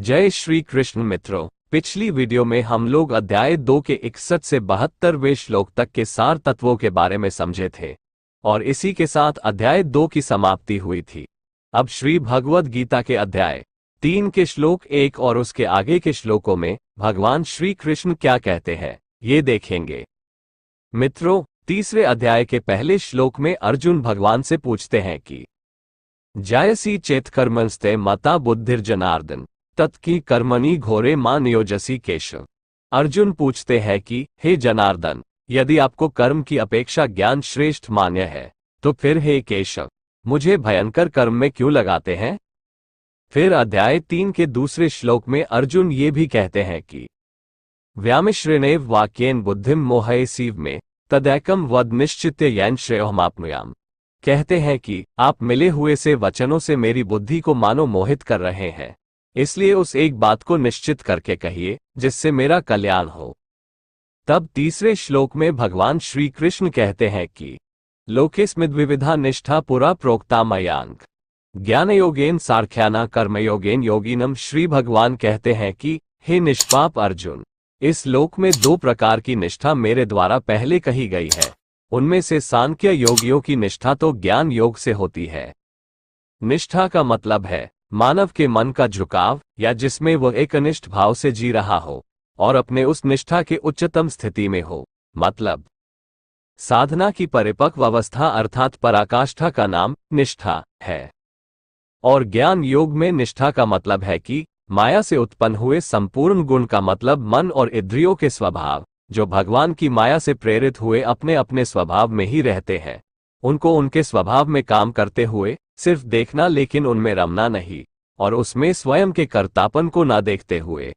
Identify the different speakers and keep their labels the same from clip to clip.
Speaker 1: जय श्री कृष्ण मित्रों, पिछली वीडियो में हम लोग अध्याय 2 के 61 से 72वें श्लोक तक के सार तत्वों के बारे में समझे थे और इसी के साथ अध्याय 2 की समाप्ति हुई थी। अब श्री भगवद गीता के अध्याय 3 के श्लोक 1 और उसके आगे के श्लोकों में भगवान श्री कृष्ण क्या कहते हैं ये देखेंगे। मित्रों, तीसरे अध्याय के पहले श्लोक में अर्जुन भगवान से पूछते हैं कि जायसी चेत कर्मंस्ते मता बुद्धिर्जनार्दन तत्की कर्मणि घोरे मां नियोजसी केशव। अर्जुन पूछते हैं कि हे जनार्दन, यदि आपको कर्म की अपेक्षा ज्ञान श्रेष्ठ मान्य है तो फिर हे केशव, मुझे भयंकर कर्म में क्यों लगाते हैं। फिर अध्याय 3 के दूसरे श्लोक में अर्जुन ये भी कहते हैं कि व्यामिश्रेणेव वाक्येन बुद्धिम मोहयसीव में तदैकम वद निश्चित्य यैन श्रेयोहमाप्नुयाम। कहते हैं कि आप मिले हुए से वचनों से मेरी बुद्धि को मानो मोहित कर रहे हैं, इसलिए उस एक बात को निश्चित करके कहिए जिससे मेरा कल्याण हो। तब तीसरे श्लोक में भगवान श्री कृष्ण कहते हैं कि लोकेस्मिद् विविधा निष्ठा पुरा प्रोक्ता मयांग ज्ञान योगेन सार्ख्याना कर्मयोगेन योगिनम। श्री भगवान कहते हैं कि हे निष्पाप अर्जुन, इस लोक में 2 प्रकार की निष्ठा मेरे द्वारा पहले कही गई है। उनमें से सांख्य योगियों की निष्ठा तो ज्ञान योग से होती है। निष्ठा का मतलब है मानव के मन का झुकाव या जिसमें वह एकनिष्ठ भाव से जी रहा हो और अपने उस निष्ठा के उच्चतम स्थिति में हो, मतलब साधना की परिपक्व अवस्था अर्थात पराकाष्ठा का नाम निष्ठा है। और ज्ञान योग में निष्ठा का मतलब है कि माया से उत्पन्न हुए संपूर्ण गुण का मतलब मन और इंद्रियों के स्वभाव जो भगवान की माया से प्रेरित हुए अपने अपने स्वभाव में ही रहते हैं, उनको उनके स्वभाव में काम करते हुए सिर्फ देखना लेकिन उनमें रमना नहीं, और उसमें स्वयं के कर्तापन को ना देखते हुए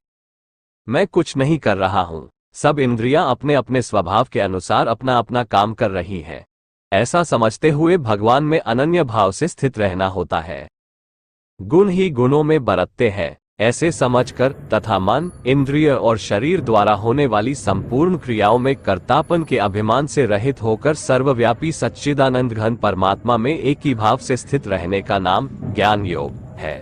Speaker 1: मैं कुछ नहीं कर रहा हूं, सब इंद्रियां अपने अपने स्वभाव के अनुसार अपना अपना काम कर रही हैं, ऐसा समझते हुए भगवान में अनन्य भाव से स्थित रहना होता है। गुण ही गुणों में बरतते हैं ऐसे समझकर तथा मन, इंद्रिय और शरीर द्वारा होने वाली संपूर्ण क्रियाओं में कर्तापन के अभिमान से रहित होकर सर्वव्यापी सच्चिदानंद घन परमात्मा में एक ही भाव से स्थित रहने का नाम ज्ञान योग है।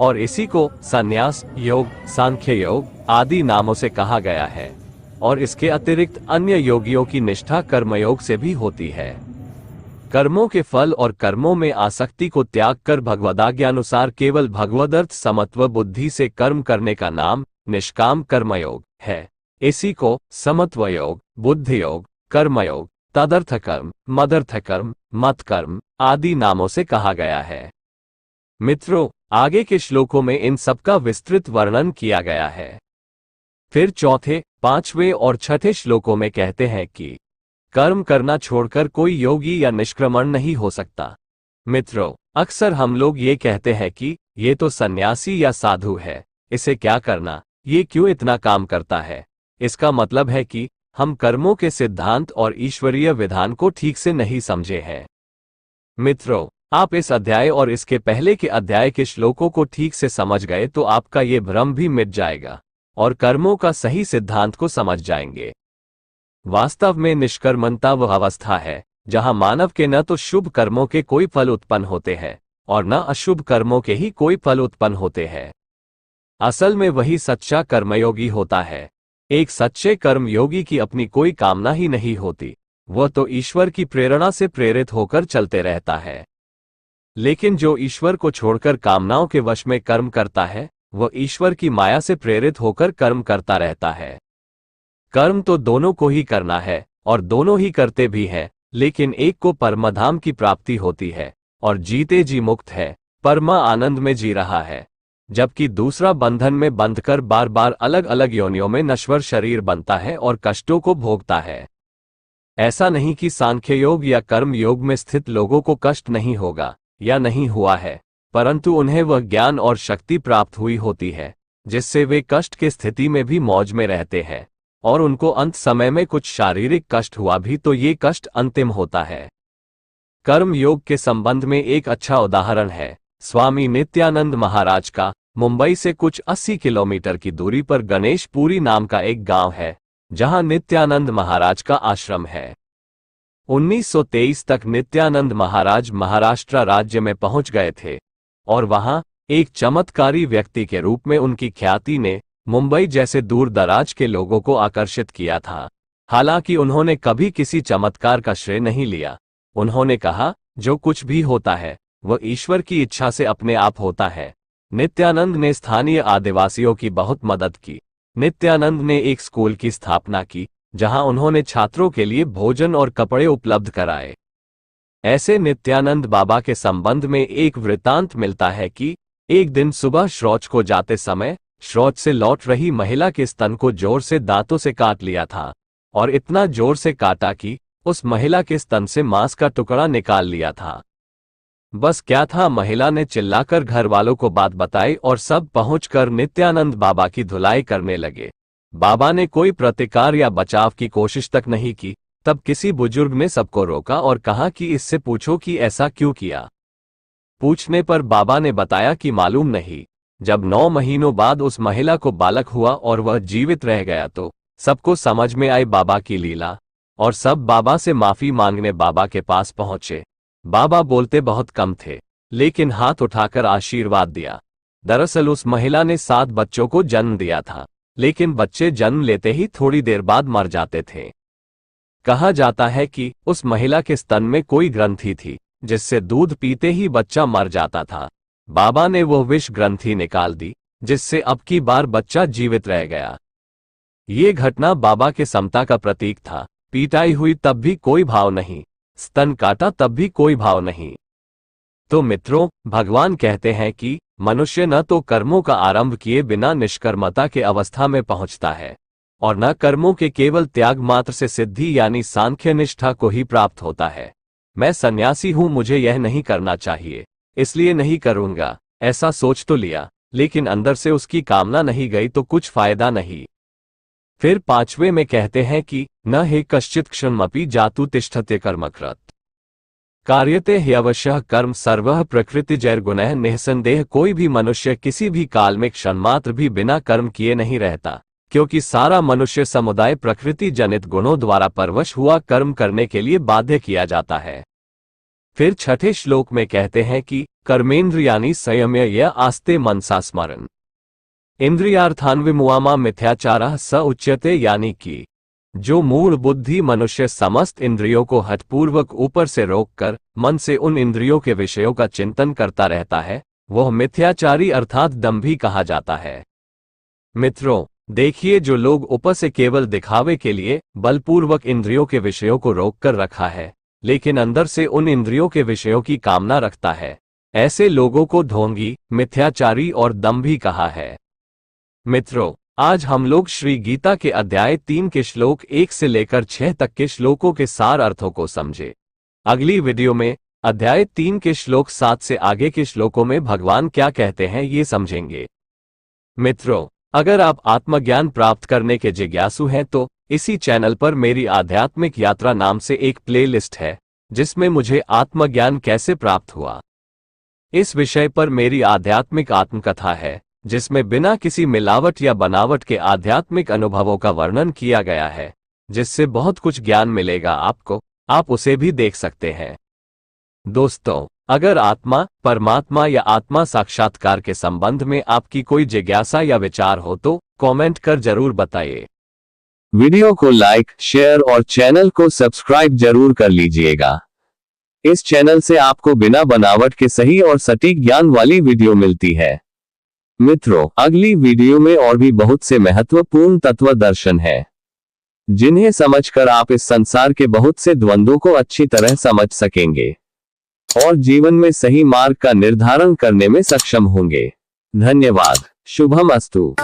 Speaker 1: और इसी को संन्यास योग, सांख्य योग आदि नामों से कहा गया है। और इसके अतिरिक्त अन्य योगियों की निष्ठा कर्मयोग से भी होती है। कर्मों के फल और कर्मों में आसक्ति को त्याग कर भगवदाज्ञानुसार केवल भगवदर्थ समत्व बुद्धि से कर्म करने का नाम निष्काम कर्मयोग है। इसी को समत्व योग, बुद्धि योग, कर्मयोग, तदर्थ कर्म, मदर्थ कर्म, मत कर्म आदि नामों से कहा गया है। मित्रों, आगे के श्लोकों में इन सबका विस्तृत वर्णन किया गया है। फिर चौथे, 5वें और 6ठे श्लोकों में कहते हैं कि कर्म करना छोड़कर कोई योगी या निष्क्रमण नहीं हो सकता। मित्रों, अक्सर हम लोग ये कहते हैं कि ये तो सन्यासी या साधु है, इसे क्या करना, ये क्यों इतना काम करता है। इसका मतलब है कि हम कर्मों के सिद्धांत और ईश्वरीय विधान को ठीक से नहीं समझे हैं। मित्रों, आप इस अध्याय और इसके पहले के अध्याय के श्लोकों को ठीक से समझ गए तो आपका ये भ्रम भी मिट जाएगा और कर्मों का सही सिद्धांत को समझ जाएंगे। वास्तव में निष्कर्मणता वह अवस्था है जहां मानव के न तो शुभ कर्मों के कोई फल उत्पन्न होते हैं और न अशुभ कर्मों के ही कोई फल उत्पन्न होते हैं। असल में वही सच्चा कर्मयोगी होता है। एक सच्चे कर्मयोगी की अपनी कोई कामना ही नहीं होती, वह तो ईश्वर की प्रेरणा से प्रेरित होकर चलते रहता है। लेकिन जो ईश्वर को छोड़कर कामनाओं के वश में कर्म करता है, वह ईश्वर की माया से प्रेरित होकर कर्म करता रहता है। कर्म तो दोनों को ही करना है और दोनों ही करते भी हैं, लेकिन एक को परमधाम की प्राप्ति होती है और जीते जी मुक्त है, परमा आनंद में जी रहा है, जबकि दूसरा बंधन में बंधकर बार बार अलग अलग योनियों में नश्वर शरीर बनता है और कष्टों को भोगता है। ऐसा नहीं कि सांख्य योग या कर्म योग में स्थित लोगों को कष्ट नहीं होगा या नहीं हुआ है, परंतु उन्हें वह ज्ञान और शक्ति प्राप्त हुई होती है जिससे वे कष्ट की स्थिति में भी मौज में रहते हैं, और उनको अंत समय में कुछ शारीरिक कष्ट हुआ भी तो ये कष्ट अंतिम होता है। कर्म योग के संबंध में एक अच्छा उदाहरण है स्वामी नित्यानंद महाराज का। मुंबई से कुछ 80 किलोमीटर की दूरी पर गणेशपुरी नाम का एक गांव है जहां नित्यानंद महाराज का आश्रम है। 1923 तक नित्यानंद महाराज महाराष्ट्र राज्य में पहुंच गए थे और वहां एक चमत्कारी व्यक्ति के रूप में उनकी ख्याति ने मुंबई जैसे दूर दराज के लोगों को आकर्षित किया था। हालांकि उन्होंने कभी किसी चमत्कार का श्रेय नहीं लिया। उन्होंने कहा, जो कुछ भी होता है वह ईश्वर की इच्छा से अपने आप होता है। नित्यानंद ने स्थानीय आदिवासियों की बहुत मदद की। नित्यानंद ने एक स्कूल की स्थापना की जहां उन्होंने छात्रों के लिए भोजन और कपड़े उपलब्ध कराए। ऐसे नित्यानंद बाबा के संबंध में एक वृत्तांत मिलता है कि एक दिन सुबह शौच को जाते समय शौच से लौट रही महिला के स्तन को जोर से दांतों से काट लिया था और इतना जोर से काटा कि उस महिला के स्तन से मांस का टुकड़ा निकाल लिया था। बस क्या था, महिला ने चिल्लाकर घर वालों को बात बताई और सब पहुंचकर नित्यानंद बाबा की धुलाई करने लगे। बाबा ने कोई प्रतिकार या बचाव की कोशिश तक नहीं की। तब किसी बुजुर्ग ने सबको रोका और कहा कि इससे पूछो कि ऐसा क्यों किया। पूछने पर बाबा ने बताया कि मालूम नहीं। जब 9 महीनों बाद उस महिला को बालक हुआ और वह जीवित रह गया तो सबको समझ में आई बाबा की लीला और सब बाबा से माफी मांगने बाबा के पास पहुंचे। बाबा बोलते बहुत कम थे लेकिन हाथ उठाकर आशीर्वाद दिया। दरअसल उस महिला ने 7 बच्चों को जन्म दिया था, लेकिन बच्चे जन्म लेते ही थोड़ी देर बाद मर जाते थे। कहा जाता है कि उस महिला के स्तन में कोई ग्रंथि थी जिससे दूध पीते ही बच्चा मर जाता था। बाबा ने वो विष ग्रंथि निकाल दी जिससे अब की बार बच्चा जीवित रह गया। ये घटना बाबा के समता का प्रतीक था। पीटाई हुई तब भी कोई भाव नहीं, स्तन काटा तब भी कोई भाव नहीं। तो मित्रों, भगवान कहते हैं कि मनुष्य न तो कर्मों का आरंभ किए बिना निष्कर्मता के अवस्था में पहुंचता है और न कर्मों के केवल त्याग मात्र से सिद्धि यानी सांख्य निष्ठा को ही प्राप्त होता है। मैं सन्यासी हूं, मुझे यह नहीं करना चाहिए इसलिए नहीं करूंगा, ऐसा सोच तो लिया लेकिन अंदर से उसकी कामना नहीं गई तो कुछ फायदा नहीं। फिर 5वें में कहते हैं कि न हे कश्चित् क्षणमपि जातु तिष्ठते कर्मकृत कार्यते ह्यवश्यः कर्म सर्वः प्रकृतिजैर्गुणैः। निःसंदेह कोई भी मनुष्य किसी भी काल में क्षणमात्र भी बिना कर्म किए नहीं रहता, क्योंकि सारा मनुष्य समुदाय प्रकृति जनित गुणों द्वारा परवश हुआ कर्म करने के लिए बाध्य किया जाता है। फिर 6ठे श्लोक में कहते हैं कि कर्मेन्द्रियाणि संयम्य य आस्ते मनसा स्मरन् इंद्रियार्थान्विमुआमा मिथ्याचारः स उच्यते, यानी कि जो मूढ़ बुद्धि मनुष्य समस्त इंद्रियों को हठपूर्वक ऊपर से रोककर मन से उन इंद्रियों के विषयों का चिंतन करता रहता है वह मिथ्याचारी अर्थात दंभी कहा जाता है। मित्रों, देखिए, जो लोग ऊपर से केवल दिखावे के लिए बलपूर्वक इंद्रियों के विषयों को रोककर रखा है लेकिन अंदर से उन इंद्रियों के विषयों की कामना रखता है, ऐसे लोगों को ढोंगी, मिथ्याचारी और दंभी कहा है। मित्रों, आज हम लोग श्री गीता के अध्याय 3 के श्लोक 1 से लेकर 6 तक के श्लोकों के सार अर्थों को समझे। अगली वीडियो में अध्याय 3 के श्लोक 7 से आगे के श्लोकों में भगवान क्या कहते हैं ये समझेंगे। मित्रों, अगर आप आत्मज्ञान प्राप्त करने के जिज्ञासु हैं तो इसी चैनल पर मेरी आध्यात्मिक यात्रा नाम से एक प्लेलिस्ट है जिसमें मुझे आत्मज्ञान कैसे प्राप्त हुआ इस विषय पर मेरी आध्यात्मिक आत्मकथा है, जिसमें बिना किसी मिलावट या बनावट के आध्यात्मिक अनुभवों का वर्णन किया गया है, जिससे बहुत कुछ ज्ञान मिलेगा आपको। आप उसे भी देख सकते हैं। दोस्तों, अगर आत्मा, परमात्मा या आत्मा साक्षात्कार के संबंध में आपकी कोई जिज्ञासा या विचार हो तो कमेंट कर जरूर बताइए। वीडियो को लाइक, शेयर और चैनल को सब्सक्राइब जरूर कर लीजिएगा। इस चैनल से आपको बिना बनावट के सही और सटीक ज्ञान वाली वीडियो मिलती है। मित्रों, अगली वीडियो में और भी बहुत से महत्वपूर्ण तत्व दर्शन है, जिन्हें समझकर आप इस संसार के बहुत से द्वंद्वों को अच्छी तरह समझ सकेंगे और जीवन में सही मार्ग का निर्धारण करने में सक्षम होंगे। धन्यवाद। शुभम अस्तु।